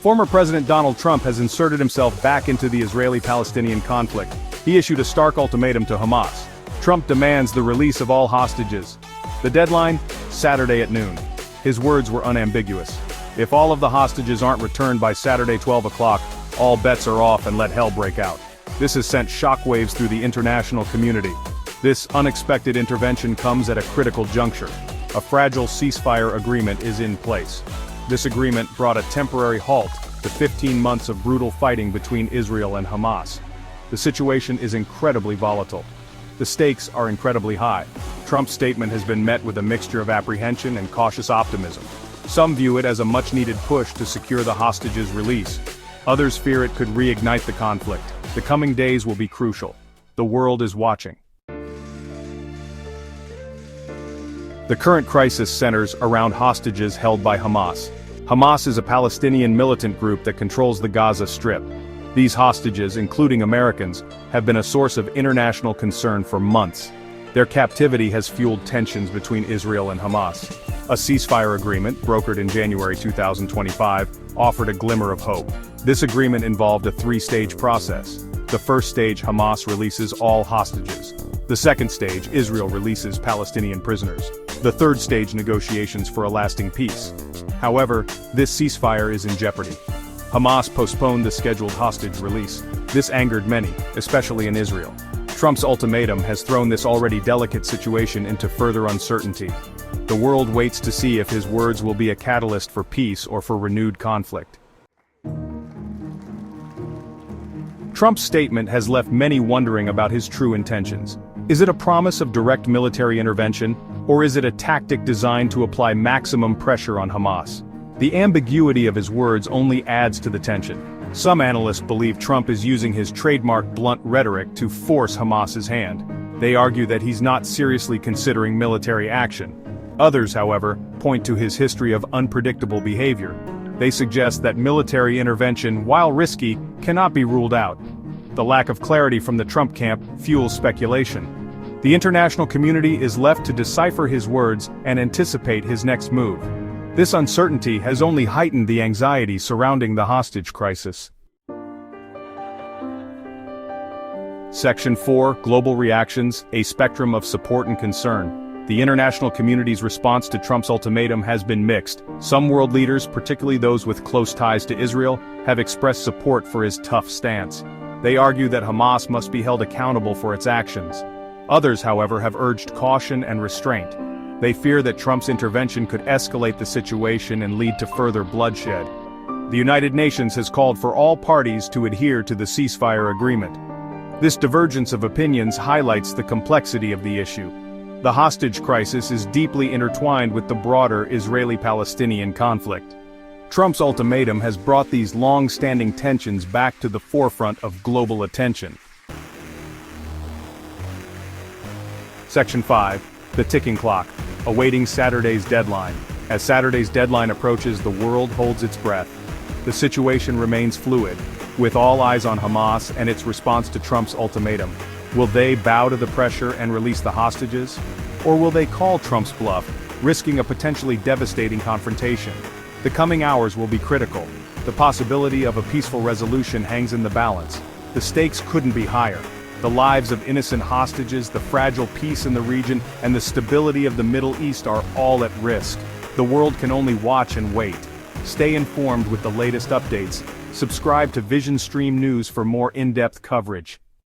Former President Donald Trump has inserted himself back into the Israeli-Palestinian conflict. He issued a stark ultimatum to Hamas. Trump demands the release of all hostages. The deadline? Saturday at noon. His words were unambiguous. If all of the hostages aren't returned by Saturday 12 o'clock, all bets are off and let hell break out. This has sent shockwaves through the international community. This unexpected intervention comes at a critical juncture. A fragile ceasefire agreement is in place. This agreement brought a temporary halt to 15 months of brutal fighting between Israel and Hamas. The situation is incredibly volatile. The stakes are incredibly high. Trump's statement has been met with a mixture of apprehension and cautious optimism. Some view it as a much-needed push to secure the hostages' release. Others fear it could reignite the conflict. The coming days will be crucial. The world is watching. The current crisis centers around hostages held by Hamas. Hamas is a Palestinian militant group that controls the Gaza Strip. These hostages, including Americans, have been a source of international concern for months. Their captivity has fueled tensions between Israel and Hamas. A ceasefire agreement, brokered in January 2025, offered a glimmer of hope. This agreement involved a three-stage process. The first stage, Hamas releases all hostages. The second stage, Israel releases Palestinian prisoners. The third stage, negotiations for a lasting peace. However, this ceasefire is in jeopardy. Hamas postponed the scheduled hostage release. This angered many, especially in Israel. Trump's ultimatum has thrown this already delicate situation into further uncertainty. The world waits to see if his words will be a catalyst for peace or for renewed conflict. Trump's statement has left many wondering about his true intentions. Is it a promise of direct military intervention, or is it a tactic designed to apply maximum pressure on Hamas? The ambiguity of his words only adds to the tension. Some analysts believe Trump is using his trademark blunt rhetoric to force Hamas's hand. They argue that he's not seriously considering military action. Others, however, point to his history of unpredictable behavior. They suggest that military intervention, while risky, cannot be ruled out. The lack of clarity from the Trump camp fuels speculation. The international community is left to decipher his words and anticipate his next move. This uncertainty has only heightened the anxiety surrounding the hostage crisis. Section 4, Global Reactions, a Spectrum of Support and Concern. The international community's response to Trump's ultimatum has been mixed. Some world leaders, particularly those with close ties to Israel, have expressed support for his tough stance. They argue that Hamas must be held accountable for its actions. Others, however, have urged caution and restraint. They fear that Trump's intervention could escalate the situation and lead to further bloodshed. The United Nations has called for all parties to adhere to the ceasefire agreement. This divergence of opinions highlights the complexity of the issue. The hostage crisis is deeply intertwined with the broader Israeli-Palestinian conflict. Trump's ultimatum has brought these long-standing tensions back to the forefront of global attention. Section 5. The ticking clock, awaiting Saturday's deadline. As Saturday's deadline approaches, the world holds its breath. The situation remains fluid, with all eyes on Hamas and its response to Trump's ultimatum. Will they bow to the pressure and release the hostages? Or will they call Trump's bluff, risking a potentially devastating confrontation? The coming hours will be critical. The possibility of a peaceful resolution hangs in the balance. The stakes couldn't be higher. The lives of innocent hostages, the fragile peace in the region, and the stability of the Middle East are all at risk. The world can only watch and wait. Stay informed with the latest updates. Subscribe to Vision Stream News for more in-depth coverage.